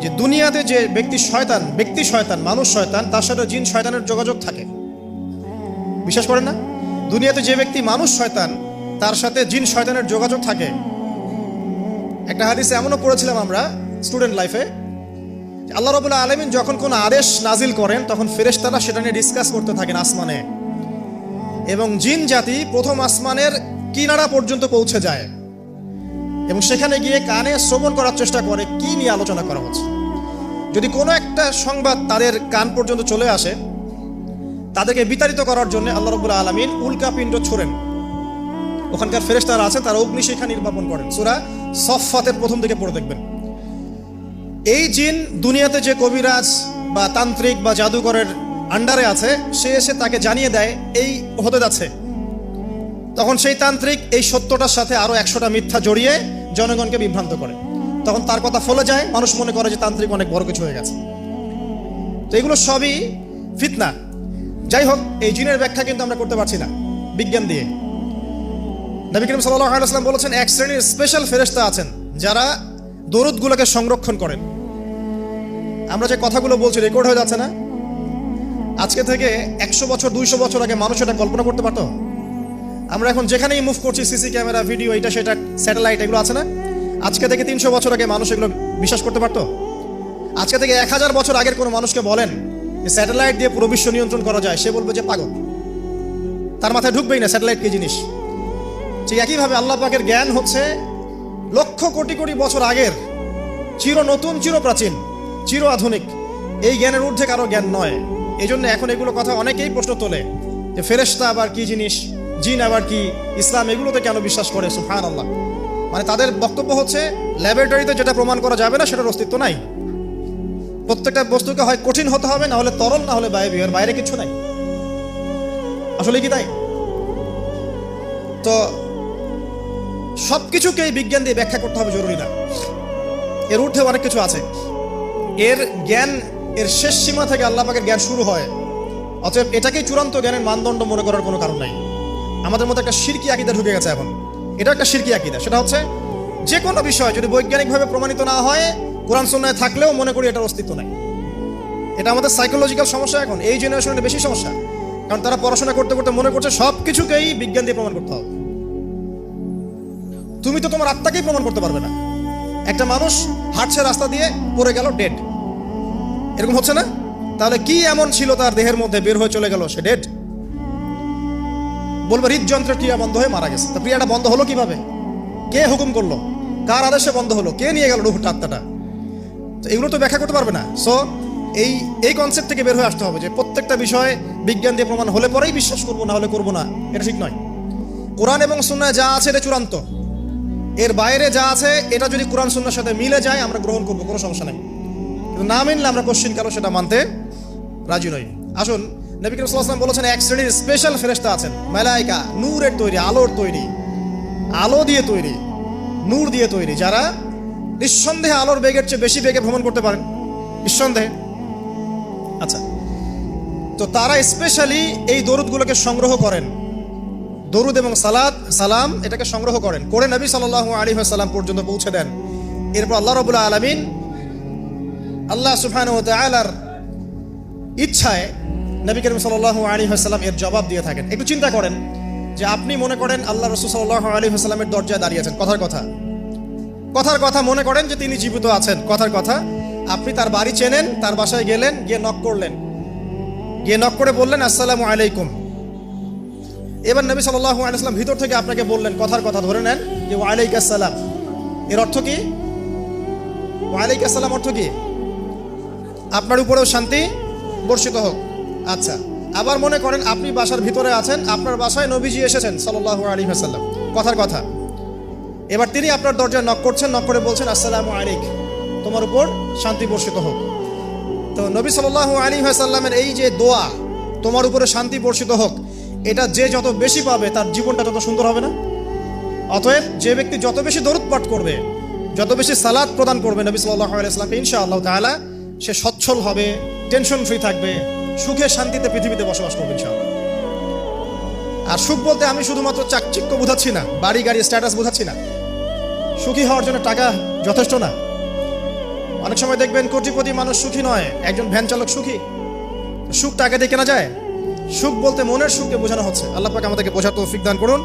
যে দুনিয়াতে যে ব্যক্তি শয়তান মানুষ শয়তান, তার সাথে জিন শয়তানের যোগাযোগ থাকে। বিশ্বাস করেন না? দুনিয়াতে যে ব্যক্তি মানুষ শয়তান, তার সাথে জিন শয়তানের যোগাযোগ থাকে। একটা হাদিসে এমনও পড়েছিলাম আমরা স্টুডেন্ট লাইফে, আল্লাহ রাব্বুল আলামিন যখন কোনো আদেশ নাজিল করেন তখন ফেরেশতারা সেটা নিয়ে ডিসকাস করতে থাকেন আসমানে, এবং জিন জাতি প্রথম আসমানের কিনারা পর্যন্ত পৌঁছে যায় এবং সেখানে গিয়ে কানে শ্রবণ করার চেষ্টা করে কি নিয়ে আলোচনা করা হচ্ছে। যদি কোনো একটা সংবাদ তাদের কান পর্যন্ত চলে আসে, তাদেরকে বিতাড়িত করার জন্য আল্লাহ রাব্বুল আলামিন উল্কাপিণ্ড ছোড়েন। ওখানকার ফেরেশতারা আছেন, তারা অগ্নিশিখা নির্বাপন করেন। সূরা সফফাতের প্রথম দিকে পড়ে দেখবেন। এই জিন দুনিয়াতে যে কবিরাজ বা তান্ত্রিক বা জাদুকরের আন্ডারে আছে, সে এসে তাকে জানিয়ে দেয় এই হতে যাচ্ছে। তখন সেই তান্ত্রিক এই সত্যটার সাথে আরো 100টা মিথ্যা জড়িয়ে জনগণকে বিভ্রান্ত করে। তখন তার কথা ফলে যায়, মানুষ মনে করে যে তান্ত্রিক অনেক বড় কিছু হয়ে গেছে। তো এগুলো সবই ফিতনা। যাই হোক, এই জিনের ব্যাখ্যা কিন্তু আমরা করতে পারছি না বিজ্ঞান দিয়ে। নবী করিম সাল্লাল্লাহু আলাইহি ওয়াসাল্লাম বলেছেন, এক শ্রেণীর স্পেশাল ফেরেশতা আছেন যারা দরুদগুলোকে সংরক্ষণ করেন। আমরা যে কথাগুলো বলছি রেকর্ড হয়ে যাচ্ছে না? আজকে থেকে 100 বছর 200 বছর আগে মানুষ এটা কল্পনা করতে পারতো? আমরা এখন যেখানেই মুভ করছি, সিসি ক্যামেরা, ভিডিও, এটা সেটা, স্যাটেলাইট, এগুলো আছে না? আজকে থেকে 300 বছর আগে মানুষ এগুলো বিশ্বাস করতে পারতো? আজকে থেকে 1000 বছর আগের কোনো মানুষকে বলেন যে স্যাটেলাইট দিয়ে পুরো বিশ্ব নিয়ন্ত্রণ করা যায়, সে বলবে যে পাগল। তার মাথায় ঢুকবেই না স্যাটেলাইট কি জিনিস। ঠিক একইভাবে আল্লাহ পাকের জ্ঞান হচ্ছে লক্ষ কোটি কোটি বছর আগের, চির নতুন, চির প্রাচীন, চির আধুনিক। এই জ্ঞানের ঊর্ধ্বে কারো জ্ঞান নয়। এই জন্য এখন এগুলো কথা অনেকেই প্রশ্ন তোলে যে ফেরেশতা আবার কি জিনিস, জিন আবার কি, ইসলাম এগুলোতে কেন বিশ্বাস করে? সুবহানাল্লাহ। মানে তাদের বক্তব্য হচ্ছে ল্যাবরেটরিতে যেটা প্রমাণ করা যাবে না সেটার অস্তিত্ব নাই। প্রত্যেকটা বস্তুকে হয় কঠিন হতে হবে, না হলে তরল, না হলে বায়বীয়, এর বাইরে কিছু নাই। আসলে কি তাই? তো সবকিছুকেই বিজ্ঞান দিয়ে ব্যাখ্যা করতে হবে জরুরি না, এর ঊর্ধ্বে অনেক কিছু আছে। এর জ্ঞান, এর শেষ সীমা থেকে আল্লাহ পাকের জ্ঞান শুরু হয়। অতএব এটাকেই চূড়ান্ত জ্ঞানের মানদণ্ড মনে করার কোনো কারণ নাই। আমাদের মধ্যে একটা শিরকি আকীদা ঢুকে গেছে এখন। এটা একটা শিরকি আকীদা। সেটা হচ্ছে যে কোনো বিষয় যদি বৈজ্ঞানিকভাবে প্রমাণিত না হয়, কোরআন সুন্নাহয় থাকলেও মনে করি এটার অস্তিত্ব নাই। এটা আমাদের সাইকোলজিক্যাল সমস্যা। এখন এই জেনারেশনের বেশি সমস্যা, কারণ তারা পড়াশোনা করতে করতে মনে করছে সব কিছুকেই বিজ্ঞান দিয়ে প্রমাণ করতে হবে। তুমি তো তোমার আত্মাকেই প্রমাণ করতে পারবে না। একটা মানুষ হাঁটছে রাস্তা দিয়ে, পড়ে গেল, ডেড। এরকম হচ্ছে না? তাহলে কি এমন ছিল তার দেহের মধ্যে, বের হয়ে চলে গেল, সে ডেড? বলবে হৃদযন্ত্রের ক্রিয়া বন্ধ হয়ে মারা গেছে। তো ক্রিয়াটা বন্ধ হলো কিভাবে? কে হুকুম করলো? কার আদেশে বন্ধ হলো? কে নিয়ে গেল রুহটা, আত্মাটা? তো এগুলো তো ব্যাখ্যা করতে পারবে না। সো এই কনসেপ্ট থেকে বের হয়ে আসতে হবে যে প্রত্যেকটা বিষয় বিজ্ঞান দিয়ে প্রমাণ হলে পরেই বিশ্বাস করবো, না হলে করবো না। এটা ঠিক নয়। কোরআন এবং সুন্নাহ যা আছে এটা চূড়ান্ত। এর বাইরে যা আছে এটা যদি কোরআন সুন্নাহর সাথে মিলে যায় আমরা গ্রহণ করবো, কোনো সমস্যা নেই। কিন্তু না মিললে আমরা কোশ্চিন কারো সেটা মানতে রাজি নই। আসুন, নবী করিম সাল্লাল্লাহু আলাইহি ওয়াসাল্লাম বলেছেন এক শ্রেণীর স্পেশাল ফেরেশতা আছেন, মালায়েকা, নূরের তৈরি, আলোর তৈরি, আলো দিয়ে তৈরি, নূর দিয়ে তৈরি, যারা নিঃসন্দেহে আলোর বেগের চেয়ে বেশি বেগে ভ্রমণ করতে পারেন, নিঃসন্দেহে। আচ্ছা, তো তারা স্পেশালি এই দরুদগুলোকে সংগ্রহ করেন। দরুদ এবং সালাম এটাকে সংগ্রহ করেন, করে নবী সাল্লাল্লাহু আলাইহি ওয়াসাল্লাম পর্যন্ত পৌঁছে দেন। এরপর আল্লাহ রাব্বুল আলামিন, আল্লাহ সুবহানাহু ওয়া তাআলার ইচ্ছায় নবী করিম সাল্লাল্লাহু আলাইহি ওয়াসাল্লাম এর জবাব দিয়ে থাকেন। একটু চিন্তা করেন যে আপনি মনে করেন আল্লাহ রাসূল সাল্লাল্লাহু আলাইহি ওয়াসাল্লামের দরজায় দাঁড়িয়ে আছেন, কথার কথা মনে করেন যে তিনি জীবিত আছেন, কথার কথা। আপনি তার বাড়ি চেনেন, তার বাসায় গেলেন, গিয়ে নক করলেন, গিয়ে নক করে বললেন আসসালামু আলাইকুম। এবার নবী সাল্লাল্লাহু আলাইহি ওয়াসাল্লাম ভিতর থেকে আপনাকে বললেন, কথার কথা ধরে নেন যে ওয়া আলাইকাস সালাম। এর অর্থ কি? ওয়া আলাইকাস সালাম অর্থ কি? আপনার উপরেও শান্তি বর্ষিত হোক। আচ্ছা, আবার মনে করেন আপনি বাসার ভিতরে আছেন, আপনার বাসায় নবীজি এসেছেন সাল্লাল্লাহু আলাইহি ওয়াসাল্লাম, কথার কথা। এবার তিনি আপনার দরজায় নক করছেন, নক করে বলছেন আসসালামু আলাইক, তোমার উপর শান্তি বর্ষিত হোক। তো নবী সাল্লাল্লাহু আলাইহি ওয়াসাল্লামের এই যে দোয়া, তোমার উপরে শান্তি বর্ষিত হোক, এটা যে যত বেশি পাবে তার জীবনটা তত সুন্দর হবে না? অতএব যে ব্যক্তি যত বেশি দরুদ পাঠ করবে, যত বেশি সালাত প্রদান করবে নবী সাল্লাল্লাহু আলাইহি ওয়াসাল্লামকে, ইনশাআল্লাহ তাআলা সে সচ্ছল হবে, টেনশন ফ্রি থাকবে, সুখে শান্তিতে পৃথিবীতে বসবাস করবে ইনশাআল্লাহ। আর সুখ বলতে আমি শুধুমাত্র চাকচিক্য বোঝাচ্ছি না, বাড়ি গাড়ি স্ট্যাটাস বোঝাচ্ছি না। সুখী হওয়ার জন্য টাকা যথেষ্ট না। অনেক সময় দেখবেন কোটিপতি মানুষ সুখী নয়, একজন ভ্যান চালক সুখী। সুখ টাকা দিয়ে কেনা যায়? সুখ বলতে মনের সুখকে বোঝানো হচ্ছে। আল্লাহ পাক আমাদেরকে বোঝার তৌফিক দান করুন।